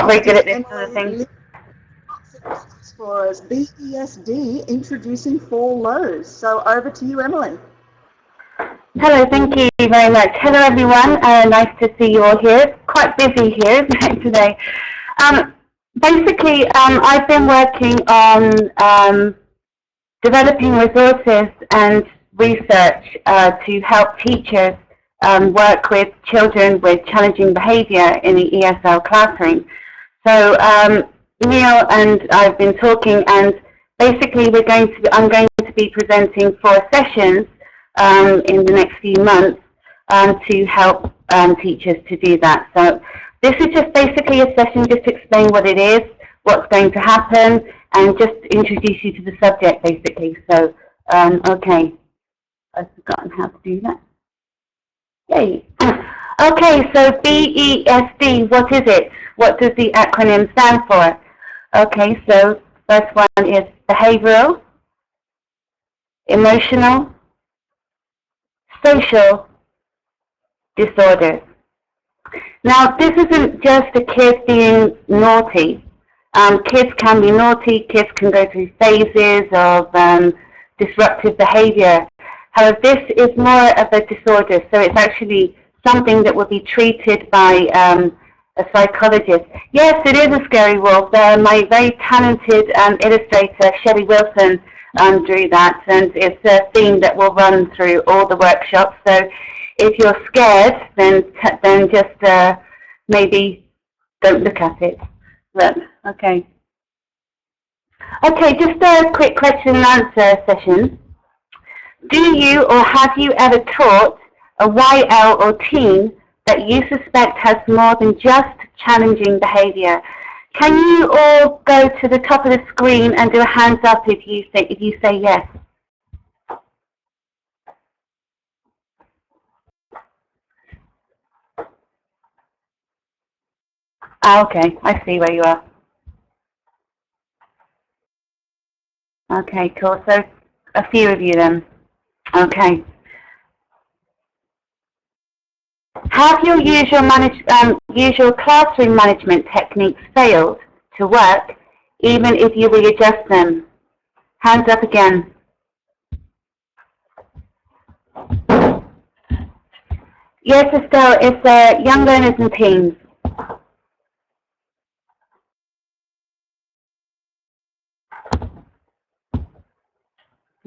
not very good Synopsis at this sort of thing. for us. BESD introducing four lows. So over to you, Emily. Hello, thank you very much. Hello, everyone. Nice to see you all here. Quite busy here today. Basically, I've been working on developing resources and research to help teachers work with children with challenging behaviour in the ESL classroom. So Neil and I've been talking, and basically I'm going to be presenting 4 sessions in the next few months to help teachers to do that. So this is just basically a session just to explain what it is, what's going to happen, and just introduce you to the subject basically. So, okay, I've forgotten how to do that. Yay. Okay, so BESD, what is it? What does the acronym stand for? Okay, so first one is behavioral, emotional, social disorders. Now, this isn't just a kid being naughty. Kids can be naughty, kids can go through phases of disruptive behavior. However, this is more of a disorder, so it's actually something that will be treated by a psychologist. Yes, it is a scary wolf. My very talented illustrator, Shelley Wilson, drew that, and it's a theme that will run through all the workshops. So if you're scared, then just maybe don't look at it. But, okay. Okay, just a quick question and answer session. Do you or have you ever taught a YL or teen that you suspect has more than just challenging behaviour? Can you all go to the top of the screen and do a hands up if you say yes? Okay, I see where you are. Okay, cool. So a few of you then. Okay. Have your usual classroom management techniques failed to work, even if you readjust them? Hands up again. Yes, Estelle, it's young learners and teens.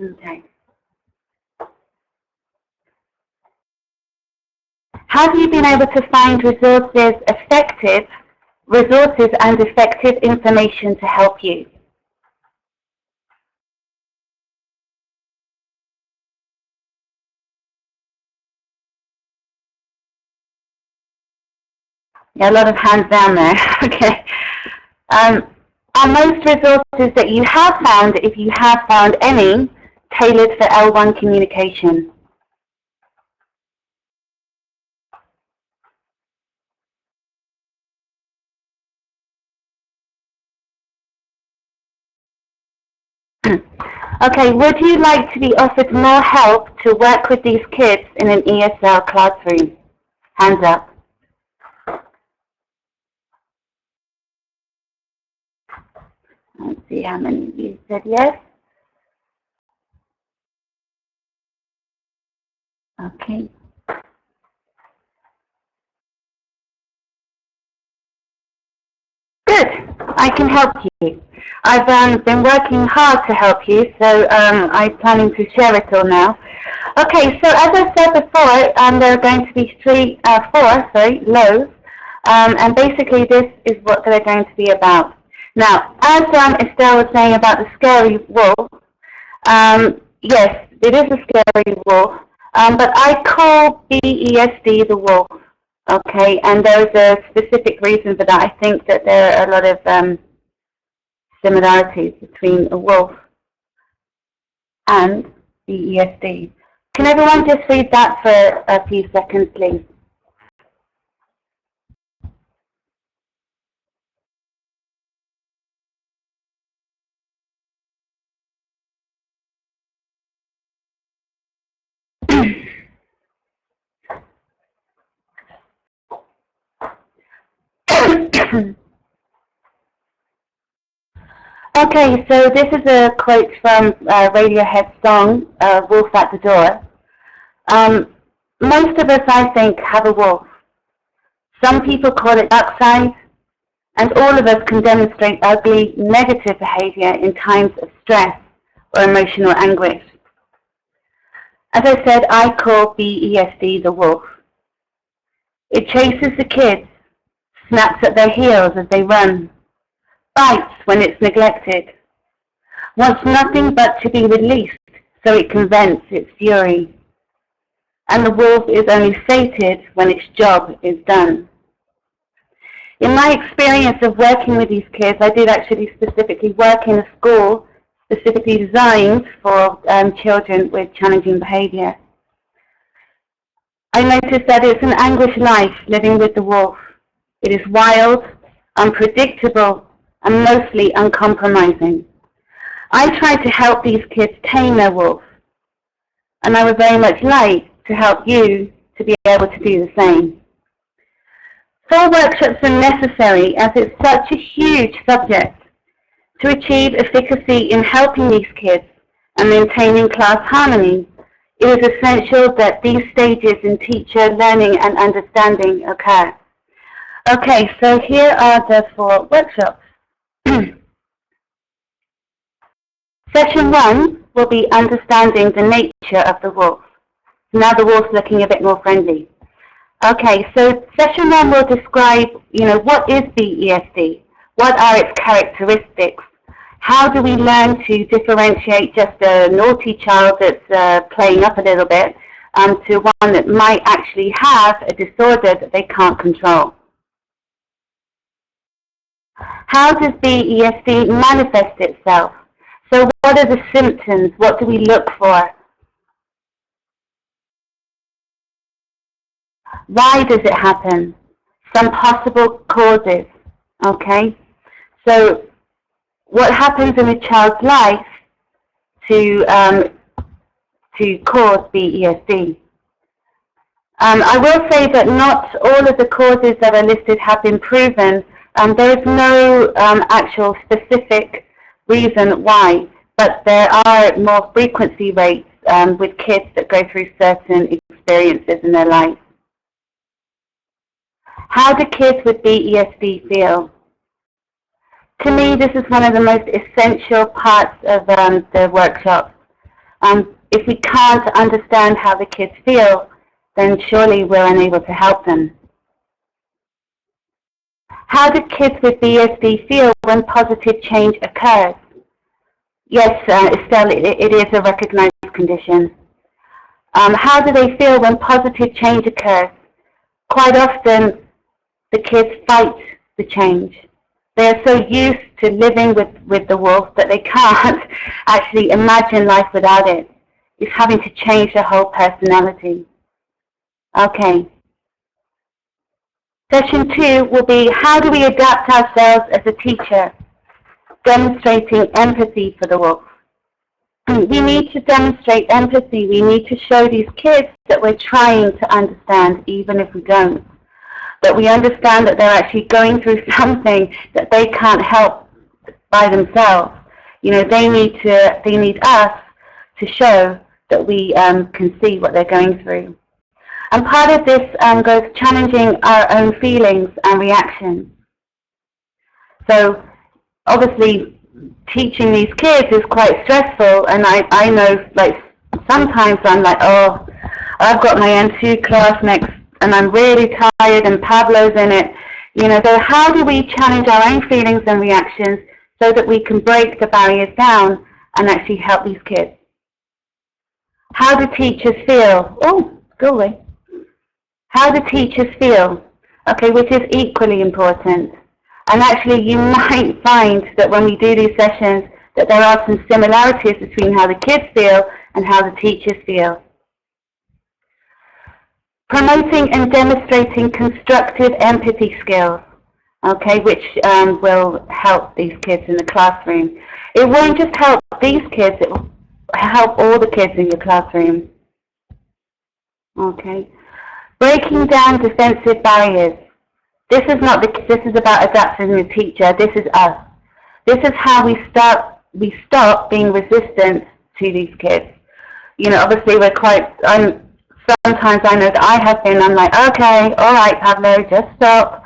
Okay. Have you been able to find resources and effective information to help you? Yeah, a lot of hands down there. Okay. Are most resources that you have found, if you have found any, tailored for L1 communication? Okay, would you like to be offered more help to work with these kids in an ESL classroom? Hands up. Let's see how many of you said yes. Okay. Good. I can help you. I've been working hard to help you, so I'm planning to share it all now. Okay, so as I said before, there are going to be four lows, and basically this is what they're going to be about. Now, as Estelle was saying about the scary wolf, yes, it is a scary wolf, but I call BESD the wolf. Okay, and there's a specific reason for that. I think that there are a lot of similarities between a wolf and BESD. Can everyone just read that for a few seconds, please? Okay, so this is a quote from Radiohead's song, Wolf at the Door. Most of us, I think, have a wolf. Some people call it dark side, and all of us can demonstrate ugly, negative behavior in times of stress or emotional anguish. As I said, I call BESD the wolf. It chases the kids, snaps at their heels as they run, bites when it's neglected, wants nothing but to be released so it can vent its fury. And the wolf is only sated when its job is done. In my experience of working with these kids, I did actually specifically work in a school specifically designed for children with challenging behavior. I noticed that it's an anguished life living with the wolf. It is wild, unpredictable, and mostly uncompromising. I tried to help these kids tame their wolf, and I would very much like to help you to be able to do the same. 4 workshops are necessary as it's such a huge subject. To achieve efficacy in helping these kids and maintaining class harmony, it is essential that these stages in teacher learning and understanding occur. Okay, so here are the 4 workshops. Session 1 will be understanding the nature of the wolf. Now the wolf's looking a bit more friendly. Okay, so session 1 will describe, what is BESD? What are its characteristics? How do we learn to differentiate just a naughty child that's playing up a little bit to one that might actually have a disorder that they can't control? How does BESD manifest itself? So what are the symptoms? What do we look for? Why does it happen? Some possible causes. Okay? So what happens in a child's life to cause BESD? I will say that not all of the causes that are listed have been proven. There is no actual specific reason why, but there are more frequency rates with kids that go through certain experiences in their life. How do kids with BESD feel? To me, this is one of the most essential parts of the workshop. If we can't understand how the kids feel, then surely we're unable to help them. How do kids with BESD feel when positive change occurs? Yes, Estelle, it is a recognized condition. How do they feel when positive change occurs? Quite often, the kids fight the change. They are so used to living with the wolf that they can't actually imagine life without it. It's having to change their whole personality. Okay. Session 2 will be how do we adapt ourselves as a teacher, demonstrating empathy for the wolf. We need to demonstrate empathy. We need to show these kids that we're trying to understand, even if we don't. That we understand that they're actually going through something that they can't help by themselves. They need us to show that we can see what they're going through. And part of this goes challenging our own feelings and reactions. So obviously teaching these kids is quite stressful, and I know, like, sometimes I'm like, oh, I've got my N2 class next and I'm really tired and Pablo's in it. So how do we challenge our own feelings and reactions so that we can break the barriers down and actually help these kids? How do teachers feel? Oh, go away. How do teachers feel? Okay, which is equally important. And actually you might find that when we do these sessions that there are some similarities between how the kids feel and how the teachers feel. Promoting and demonstrating constructive empathy skills, okay, which will help these kids in the classroom. It won't just help these kids, it will help all the kids in your classroom. Okay. Breaking down defensive barriers. This is not the kids, this is about adapting the teacher. This is us. This is how we stop being resistant to these kids. You know, obviously sometimes I know that I have been, I'm like, okay, all right, Pablo, just stop.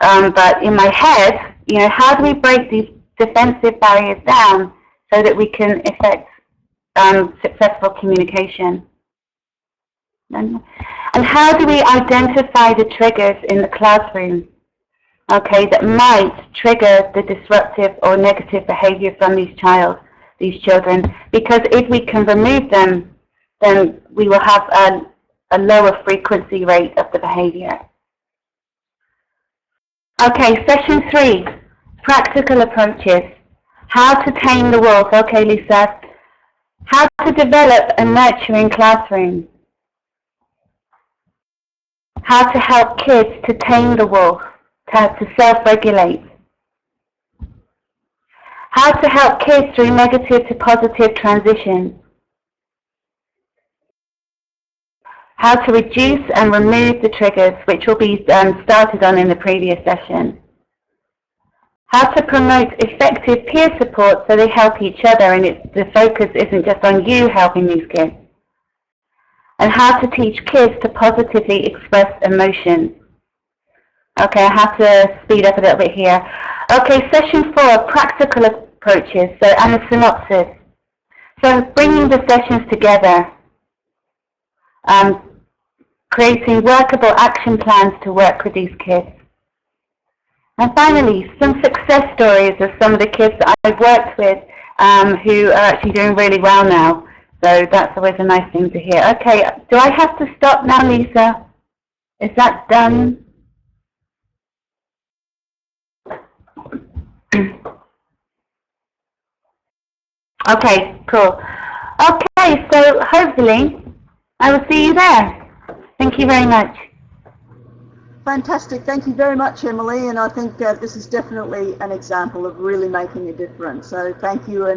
But in my head, you know, how do we break these defensive barriers down so that we can effect successful communication? And how do we identify the triggers in the classroom, okay, that might trigger the disruptive or negative behavior from these children? Because if we can remove them, then we will have a lower frequency rate of the behavior. Okay, session 3, practical approaches. How to tame the wolf. Okay, Lisa. How to develop a nurturing classroom. How to help kids to tame the wolf, to self-regulate. How to help kids through negative to positive transition. How to reduce and remove the triggers, which will be started on in the previous session. How to promote effective peer support so they help each other and the focus isn't just on you helping these kids. And how to teach kids to positively express emotions. Okay, I have to speed up a little bit here. Okay, session 4, practical approaches, and a synopsis. So bringing the sessions together, creating workable action plans to work with these kids. And finally, some success stories of some of the kids that I've worked with who are actually doing really well now. So that's always a nice thing to hear. Okay, do I have to stop now, Lisa? Is that done? Okay, cool. Okay, so hopefully I will see you there. Thank you very much. Fantastic. Thank you very much, Emily. And I think this is definitely an example of really making a difference. So thank you. And